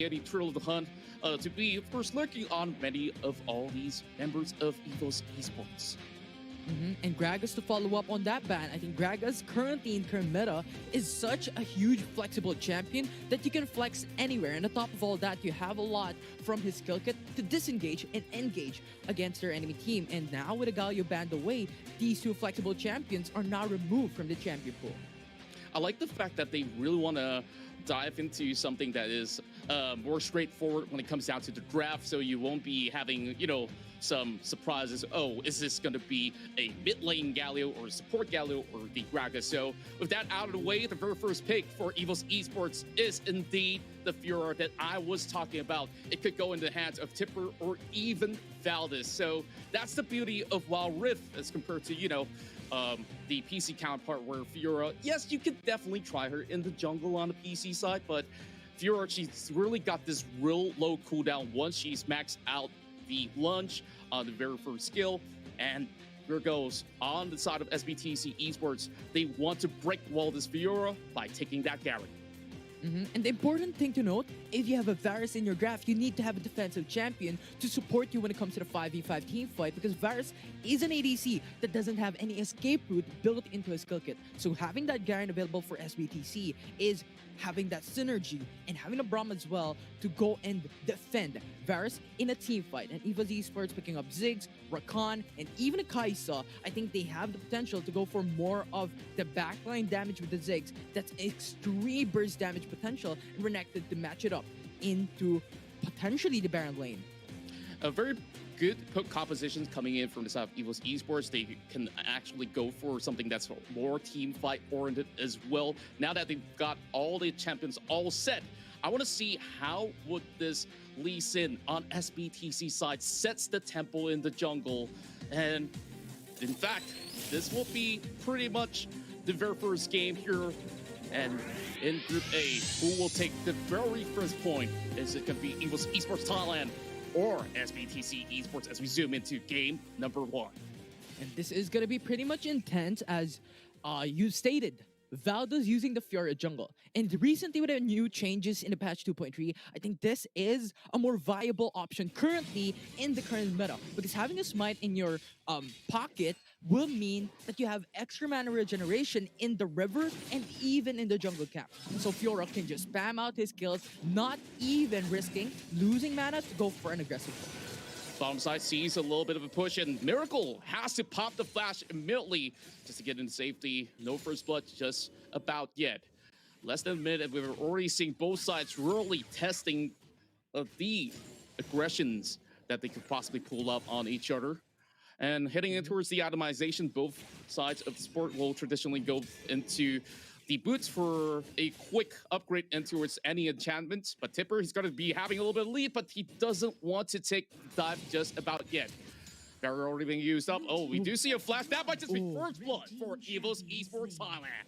the thrill of the hunt to be, of course, lurking on many of all these members of Evos Esports. And Gragas, to follow up on that ban, I think Gragas currently in current meta is such a huge flexible champion that you can flex anywhere. And on top of all that, you have a lot from his skill kit to disengage and engage against their enemy team. And now with a Galio banned away, these two flexible champions are now removed from the champion pool. I like the fact that they really want to dive into something that is more straightforward when it comes down to the draft, so you won't be having, some surprises. Oh, is this going to be a mid lane Galio or a support Galio or the Gragas? So with that out of the way, the very first pick for Evos Esports is indeed the Fiora that I was talking about. It could go in the hands of Tipper or even Valdez. So that's the beauty of Wild Rift as compared to, the PC counterpart where Fiora, yes, you could definitely try her in the jungle on the PC side, but Fiora, she's really got this real low cooldown once she's maxed out the lunge on the very first skill. And here goes on the side of SBTC Esports. They want to break wall this Fiora by taking that Gary. And the important thing to note, if you have a Varus in your draft, you need to have a defensive champion to support you when it comes to the 5v5 team fight, because Varus is an ADC that doesn't have any escape route built into his skill kit. So having that Garen available for SBTC is having that synergy and having a Braum as well to go and defend Varus in a team fight. And Evos Esports picking up Ziggs, Rakan, and even a Kai'Sa, I think they have the potential to go for more of the backline damage with the Ziggs. That's extreme burst damage potential, and Renekton to match it up into potentially the Baron lane. A very good compositions coming in from the side of Evos Esports. They can actually go for something that's more team fight oriented as well. Now that they've got all the champions all set, I want to see how would this Lee Sin on SBTC side sets the tempo in the jungle. And in fact, this will be pretty much the very first game here. And in Group A, who will take the very first point? Is it going to be Evos Esports Thailand or SBTC Esports as we zoom into game number 1? And this is going to be pretty much intense, as you stated. Valdez using the Fiora jungle. And recently with the new changes in the patch 2.3, I think this is a more viable option currently in the current meta. Because having a smite in your pocket will mean that you have extra mana regeneration in the river and even in the jungle camp. So Fiora can just spam out his kills, not even risking losing mana to go for an aggressive play. Bottom side sees a little bit of a push, and Miracle has to pop the flash immediately just to get into safety. No first blood just about yet. Less than a minute, and we've already seen both sides really testing the aggressions that they could possibly pull up on each other. And heading in towards the itemization, both sides of the sport will traditionally go into the boots for a quick upgrade into its any enchantments. But Tipper, he's going to be having a little bit of lead, but he doesn't want to take the dive just about yet. Barrier already being used up. Oh, we do see a flash. That might just be first blood for Evos Esports Thailand.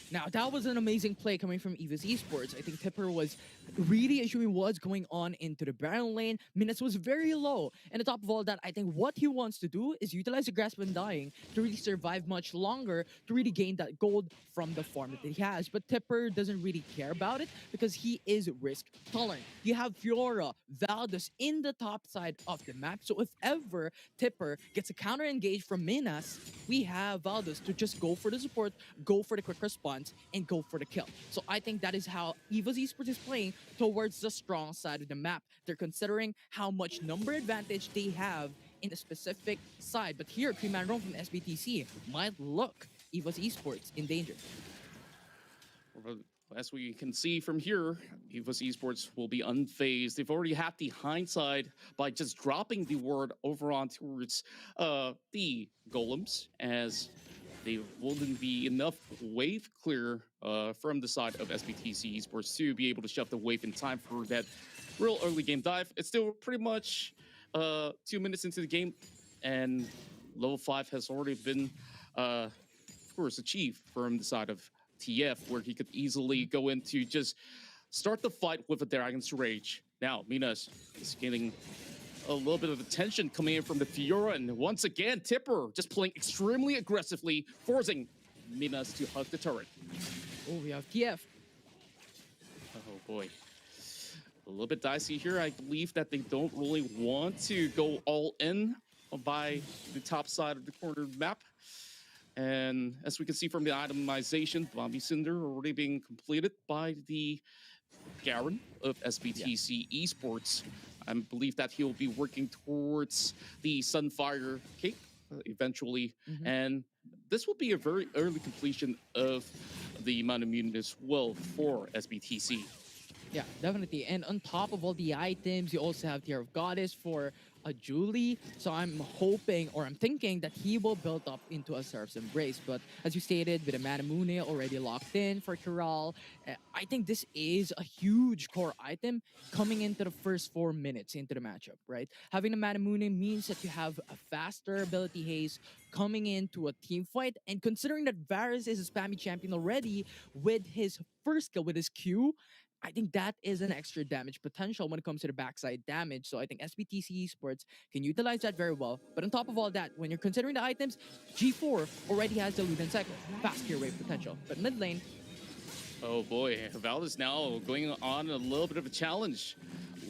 Now, that was an amazing play coming from Evos Esports. I think Tipper was really issuing what's going on into the Baron lane. Minutes was very low. And on top of all that, I think what he wants to do is utilize the Grasp when dying to really survive much longer, to really gain that gold from the farm that he has. But Tipper doesn't really care about it because he is risk tolerant. You have Fiora, Valdez in the top side of the map. So if ever Tipper gets a counter engage from Minas, we have Valdez to just go for the support, go for the quick response, and go for the kill. So I think that is how Evos Esports is playing towards the strong side of the map. They're considering how much number advantage they have in a specific side. But here, 3-man roam from SBTC might look Evos Esports in danger. As we can see from here, Evos Esports will be unfazed. They've already had the hindsight by just dropping the ward over on towards the golems, as there wouldn't be enough wave clear from the side of SBTC Esports to be able to shove the wave in time for that real early game dive. It's still pretty much 2 minutes into the game, and level 5 has already been, of course, achieved from the side of TF, where he could easily go into just start the fight with a Dragon's Rage. Now, Minas is getting a little bit of attention coming in from the Fiora, and once again, Tipper just playing extremely aggressively, forcing Minas to hug the turret. Oh, we have TF. Oh boy. A little bit dicey here. I believe that they don't really want to go all in by the top side of the corner map. And as we can see from the itemization, Bombi Cinder already being completed by the Garen of SBTC Esports. I believe that he'll be working towards the Sunfire Cake eventually. And this will be a very early completion of the Manamune as well for SBTC. Yeah, definitely. And on top of all the items, you also have Tear of Goddess for a Julie. So I'm hoping, or I'm thinking, that he will build up into a Seraph's Embrace. But as you stated, with a Manamune already locked in for Kiral, I think this is a huge core item coming into the first 4 minutes into the matchup, right? Having a Manamune means that you have a faster ability haste coming into a team fight. And considering that Varus is a spammy champion already with his first skill, with his Q, I think that is an extra damage potential when it comes to the backside damage. So I think SBTC Esports can utilize that very well. But on top of all that, when you're considering the items, G4 already has the Luden Cycle, fast gear wave potential. But mid lane, oh boy, Val is now going on a little bit of a challenge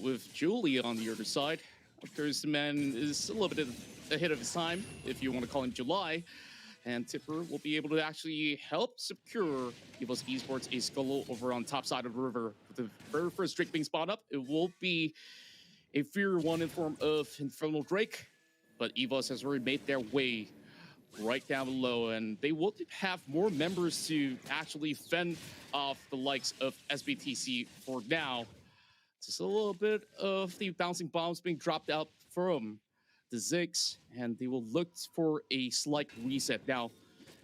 with Julie on the other side. Of course, the man is a little bit ahead of his time, if you want to call him July. And Tipper will be able to actually help secure Evos Esports a skull over on top side of the river. With the very first Drake being spot up, it will be a Fear 1 in form of Infernal Drake. But Evos has already made their way right down below, and they will have more members to actually fend off the likes of SBTC for now. Just a little bit of the bouncing bombs being dropped out from the Ziggs, and they will look for a slight reset. Now,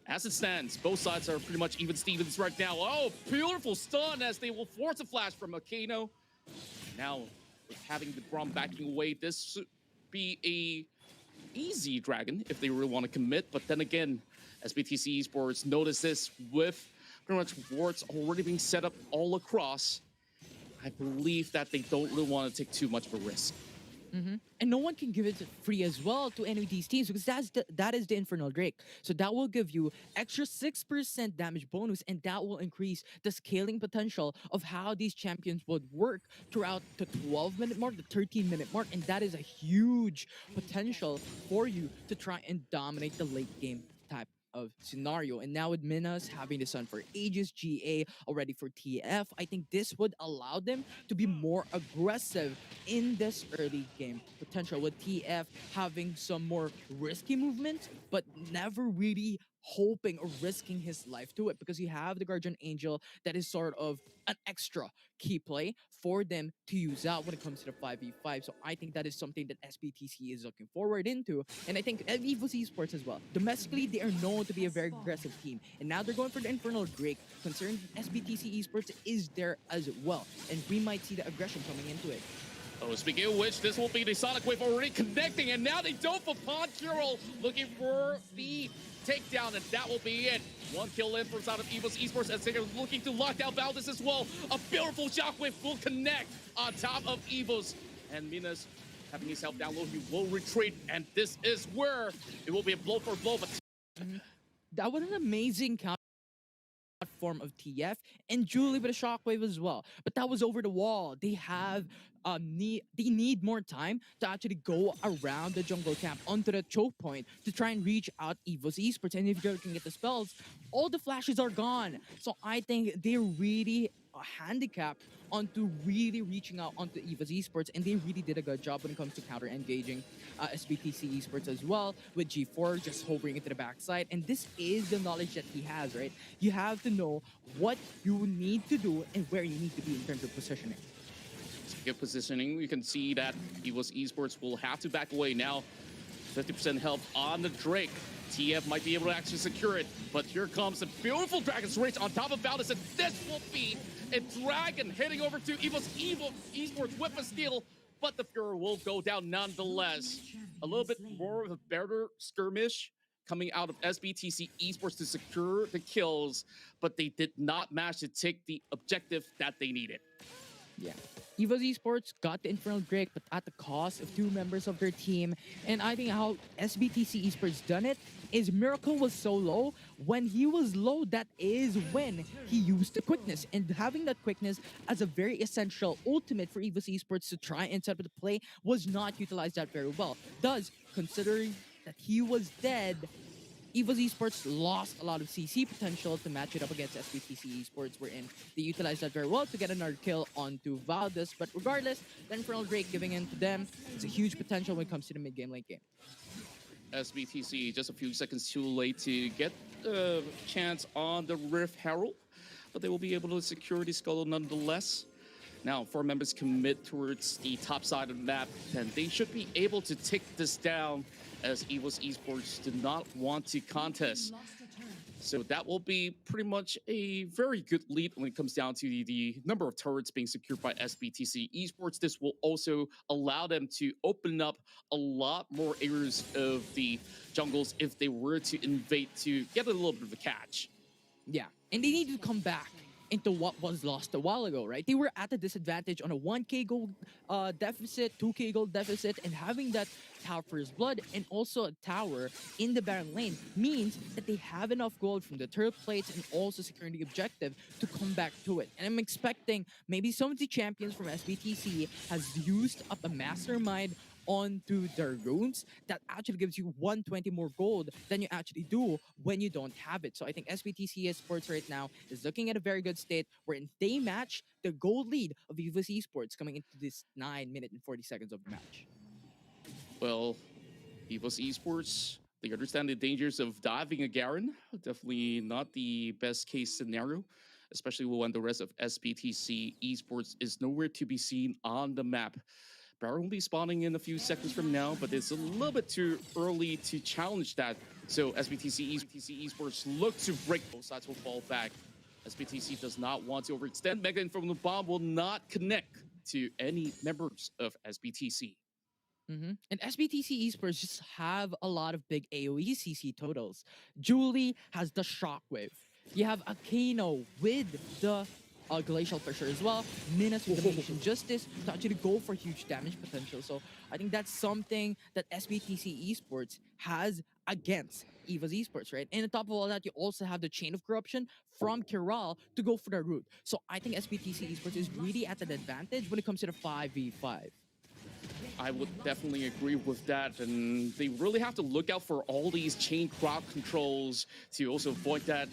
as it stands, both sides are pretty much even Stevens right now. Oh, beautiful stun as they will force a flash from Akano. Now, with having the Grom backing away, this should be a easy dragon if they really want to commit. But then again, SBTC Esports notice this with pretty much wards already being set up all across. I believe that they don't really want to take too much of a risk. And no one can give it free as well to any of these teams, because that is the Infernal Drake. So that will give you extra 6% damage bonus, and that will increase the scaling potential of how these champions would work throughout the 12-minute mark, the 13-minute mark, and that is a huge potential for you to try and dominate the late game type of scenario. And now with Minas having the Sun for Aegis, GA already for TF, I think this would allow them to be more aggressive in this early game potential, with TF having some more risky movements, but never really hoping or risking his life to it, because you have the Guardian Angel that is sort of an extra key play for them to use out when it comes to the 5v5. So I think that is something that SBTC is looking forward into. And I think Evos Esports as well. Domestically, they are known to be a very aggressive team. And now they're going for the Infernal Drake, considering SBTC Esports is there as well. And we might see the aggression coming into it. Oh, speaking of which, this will be the Sonic Wave already connecting, and now they don't upon Kirill looking for the takedown, and that will be it. One kill in from side of Evos Esports as they're looking to lock down Valdez as well. A beautiful shockwave will connect on top of Evos, and Minas having his health down low, he will retreat, and this is where it will be a blow for blow. But that was an amazing counter form of TF, and Julie with a shockwave as well, but that was over the wall. They have they need more time to actually go around the jungle camp onto the choke point to try and reach out Evos Esports. And if you're looking at the spells, all the flashes are gone. So I think they're really handicapped onto really reaching out onto Evos Esports, and they really did a good job when it comes to counter engaging SBTC Esports as well, with G4 just hovering into the backside. And this is the knowledge that he has, right? You have to know what you need to do and where you need to be in terms of positioning. Good positioning. You can see that Evos Esports will have to back away now. 50% health on the Drake. TF might be able to actually secure it, but here comes a beautiful Dragon's Rage on top of Valdez, and this will be a Dragon heading over to Evos Esports with a steal, but the Fury will go down nonetheless. A little bit more of a better skirmish coming out of SBTC Esports to secure the kills, but they did not manage to take the objective that they needed. Yeah. Evos Esports got the Infernal Drake, but at the cost of two members of their team. And I think how SBTC Esports done it is Miracle was so low. When he was low, that is when he used the quickness. And having that quickness as a very essential ultimate for Evos Esports to try and set up the play was not utilized that very well. Thus, considering that he was dead, Evos Esports lost a lot of CC potential to match it up against SBTC Esports, wherein they utilized that very well to get another kill onto Valdez. But regardless, the Infernal Drake giving in to them is a huge potential when it comes to the mid-game late game. SBTC just a few seconds too late to get a chance on the Rift Herald, but they will be able to secure the Skull nonetheless. Now, 4 members commit towards the top side of the map, and they should be able to take this down as Evos Esports do not want to contest. So that will be pretty much a very good lead when it comes down to the number of turrets being secured by SBTC Esports. This will also allow them to open up a lot more areas of the jungles if they were to invade to get a little bit of a catch. Yeah, and they need to come back into what was lost a while ago, right? They were at a disadvantage on a 1k gold deficit, 2k gold deficit, and having that Tower First Blood and also a tower in the Baron lane means that they have enough gold from the turret plates and also securing the objective to come back to it. And I'm expecting maybe some of the champions from SBTC has used up a mastermind onto their runes that actually gives you 120 more gold than you actually do when you don't have it. So I think SBTC Esports right now is looking at a very good state wherein they match the gold lead of Evos Esports coming into this 9 minutes and 40 seconds of the match. Well, Evos Esports, they understand the dangers of diving a Garen. Definitely not the best case scenario, especially when the rest of SBTC Esports is nowhere to be seen on the map. Baron will be spawning in a few seconds from now, but it's a little bit too early to challenge that. So SBTC Esports look to break. Both sides will fall back. SBTC does not want to overextend. Mega Infernal Bomb will not connect to any members of SBTC. And SBTC Esports just have a lot of big AoE CC totals. Julie has the Shockwave. You have Akano with the Glacial Fissure as well. Minas with the Magician Justice to actually go for huge damage potential. So I think that's something that SBTC Esports has against Evos Esports, right? And on top of all that, you also have the Chain of Corruption from Kiral to go for the root. So I think SBTC Esports is really at an advantage when it comes to the 5v5. I would definitely agree with that, and they really have to look out for all these chain crowd controls to also avoid that.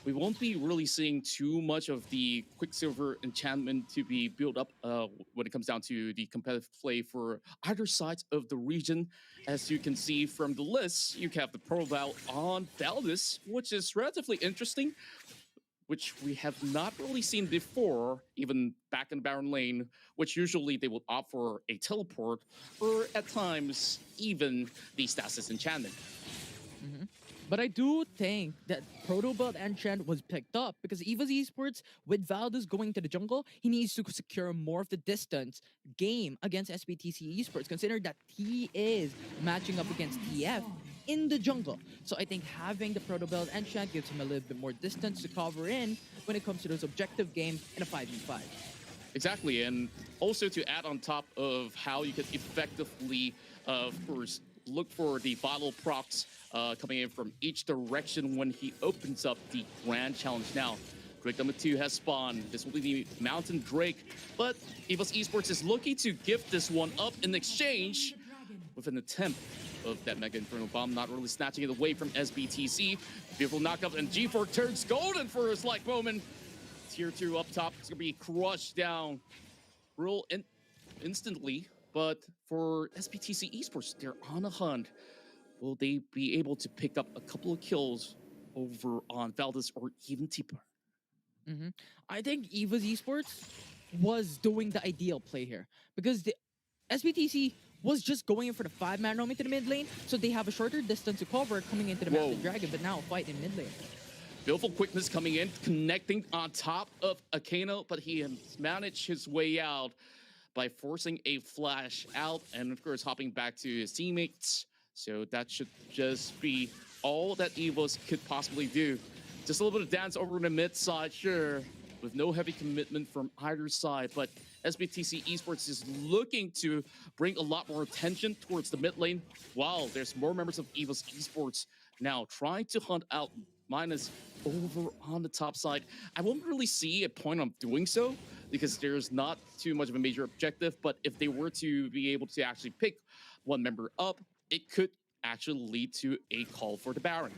We won't be really seeing too much of the Quicksilver enchantment to be built up when it comes down to the competitive play for either sides of the region. As you can see from the list, you have the Proval on Valdez, which is relatively interesting, which we have not really seen before, even back in Baron Lane, which usually they would opt for a teleport, or at times, even the stasis enchantment. But I do think that Proto Build Enchant was picked up because Evos Esports, with Valdez going to the jungle, he needs to secure more of the distance game against SBTC Esports, considering that he is matching up against TF in the jungle. So I think having the Proto Build Enchant gives him a little bit more distance to cover in when it comes to those objective games in a 5v5. Exactly, and also to add on top of how you can effectively, of course, look for the bottle procs coming in from each direction when he opens up the Grand Challenge. Now, Drake number 2 has spawned. This will be the Mountain Drake, but Evos Esports is looking to give this one up in exchange with an attempt of that Mega Infernal Bomb, not really snatching it away from SBTC. Beautiful knockup, and G4 turns golden for his life moment. Tier 2 up top, it's gonna be crushed down real instantly. But for SBTC Esports, they're on a hunt. Will they be able to pick up a couple of kills over on Valdez or even Tipper? I think Evos Esports was doing the ideal play here because the SBTC was just going in for the 5-man roam into the mid lane, so they have a shorter distance to cover coming into the Mountain Dragon, but now fight in mid lane. Beautiful quickness coming in, connecting on top of Akano, but he has managed his way out by forcing a flash out and, of course, hopping back to his teammates. So that should just be all that Evos could possibly do. Just a little bit of dance over the mid side, sure. with no heavy commitment from either side. But SBTC Esports is looking to bring a lot more attention towards the mid lane, while there's more members of Evos Esports now trying to hunt out Minus over on the top side. I won't really see a point of doing so because there's not too much of a major objective, but if they were to be able to actually pick one member up, it could actually lead to a call for the Baron.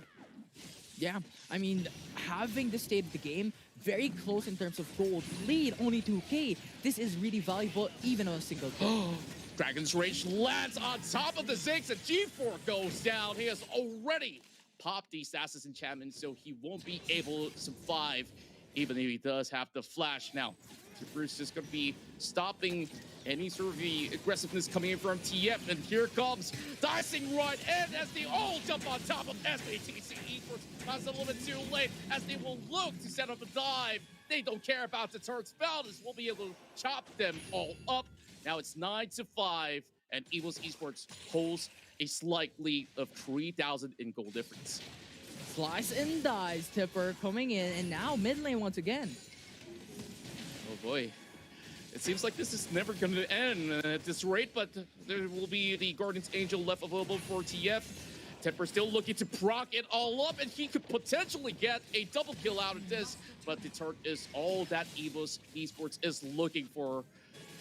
Yeah, I mean, having the state of the game very close in terms of gold lead, only 2K, this is really valuable even on a single game. Dragon's Rage lands on top of the Ziggs and G4 goes down. He has already popped the status enchantment, so he won't be able to survive even if he does have the flash. Now, Cerberus is going to be stopping any sort of the aggressiveness coming in from TF, and here comes dicing right in as they all jump on top of SBTC Esports. That's a little bit too late as they will look to set up a dive. They don't care about the turret spell, as we'll be able to chop them all up. Now it's 9-5, and Evos Esports holds a slight lead of 3,000 in gold difference. Slice and dice, Tipper coming in, and now mid lane once again. Oh boy. It seems like this is never going to end at this rate, but there will be the Guardian's Angel left available for TF. Temper still looking to proc it all up, and he could potentially get a double kill out of this, but the turret is all that Evos Esports is looking for,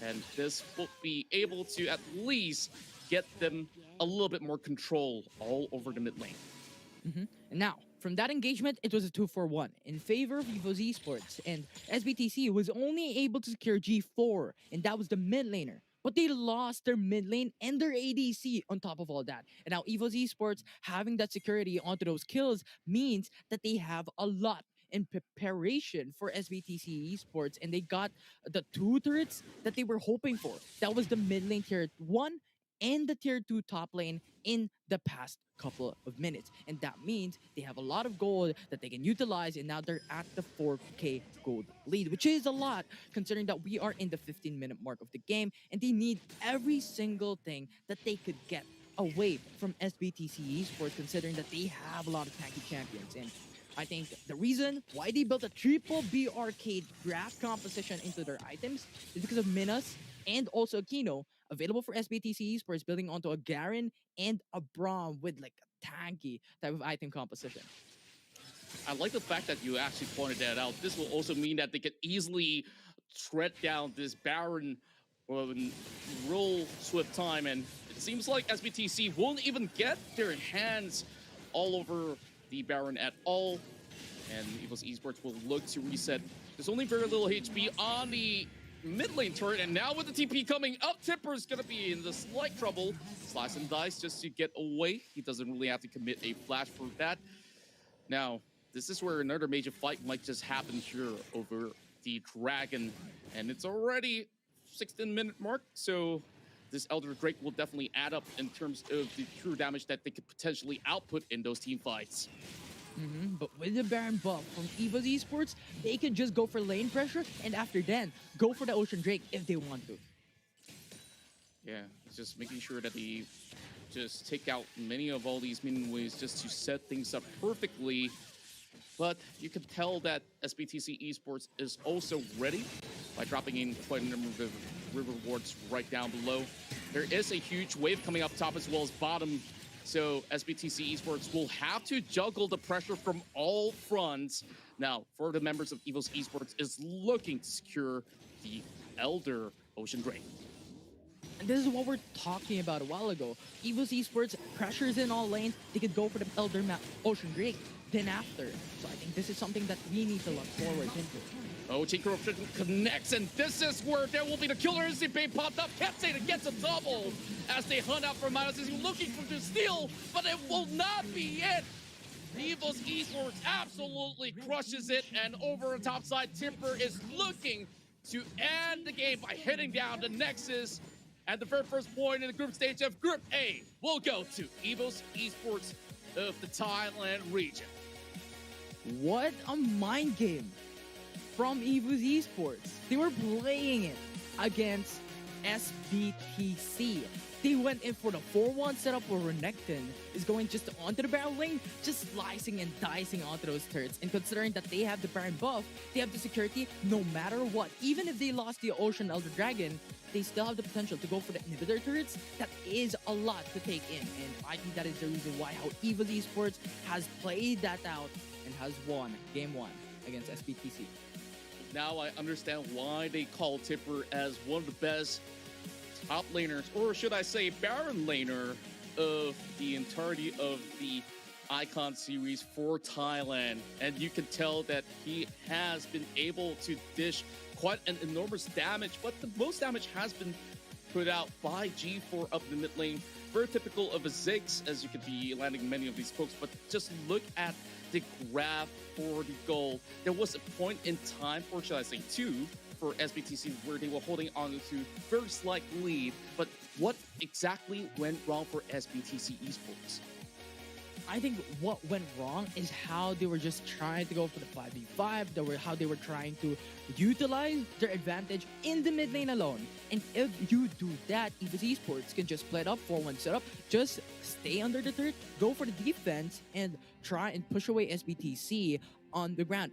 and this will be able to at least get them a little bit more control all over the mid lane. And now, from that engagement, it was a 2-4-1 in favor of Evos Esports, and SBTC was only able to secure G4, and that was the mid laner. But they lost their mid lane and their ADC on top of all that. And now Evos Esports having that security onto those kills means that they have a lot in preparation for SBTC Esports, and they got the 2 turrets that they were hoping for. That was the mid lane tier 1 and the tier 2 top lane in the past couple of minutes. And that means they have a lot of gold that they can utilize, and now they're at the 4K gold lead, which is a lot considering that we are in the 15-minute mark of the game, and they need every single thing that they could get away from SBTC Esports, considering that they have a lot of tanky champions. And I think the reason why they built a triple B arcade graph composition into their items is because of Minas and also Aquino available for SBTC Esports, building onto a Garen and a Braum with like a tanky type of item composition. I like the fact that you actually pointed that out. This will also mean that they could easily tread down this Baron in real swift time, and it seems like SBTC won't even get their hands all over the Baron at all, and Evos Esports will look to reset. There's only very little HP on the mid lane turret, and now with the TP coming up, Tipper's gonna be in the slight trouble. Slice and dice just to get away. He doesn't really have to commit a flash for that. Now, this is where another major fight might just happen here over the Dragon, and it's already 16-minute mark, so this Elder Drake will definitely add up in terms of the true damage that they could potentially output in those team fights. But with the Baron buff from Evos Esports, they can just go for lane pressure, and after then, go for the Ocean Drake if they want to. Yeah, it's just making sure that they just take out many of all these minion waves just to set things up perfectly. But you can tell that SBTC Esports is also ready by dropping in quite a number of river wards right down below. There is a huge wave coming up top as well as bottom, so SBTC Esports will have to juggle the pressure from all fronts. Now, for the members of Evos Esports is looking to secure the Elder Ocean Drake. And this is what we're talking about a while ago. Evos Esports pressures in all lanes. They could go for the Elder Ocean Drake then after. So I think this is something that we need to look forward into. Oh, Chain Corruption connects, and this is where there will be the killer instinct being popped up. Captain gets a double as they hunt out for Miles. He's looking for the steal, but it will not be it. Evos Esports absolutely crushes it, and over the top side, Timber is looking to end the game by hitting down the Nexus. And the very first point in the group stage of Group A will go to Evos Esports of the Thailand region. What a mind game from Evos Esports. They were playing it against SBTC. They went in for the 4-1 setup where Renekton is going just onto the Baron lane, just slicing and dicing onto those turrets. And considering that they have the Baron buff, they have the security no matter what. Even if they lost the Ocean Elder Dragon, they still have the potential to go for the inhibitor turrets. That is a lot to take in. And I think that is the reason why how Evos Esports has played that out and has won Game 1 against SBTC. Now I understand why they call Tipper as one of the best top laners, or should I say Baron laner, of the entirety of the Icon series for Thailand. And you can tell that he has been able to dish quite an enormous damage, but the most damage has been put out by G4 up the mid lane. Very typical of a Ziggs, as you could be landing many of these pokes, but just look at the grab for the goal. There was a point in time, or should I say two, for SBTC where they were holding on to very slight lead, but what exactly went wrong for SBTC Esports? I think what went wrong is how they were just trying to go for the 5v5, how they were trying to utilize their advantage in the mid lane alone. And if you do that, Evos Esports can just play it up 4-1 setup, just stay under the turret, go for the defense, and try and push away SBTC on the ground.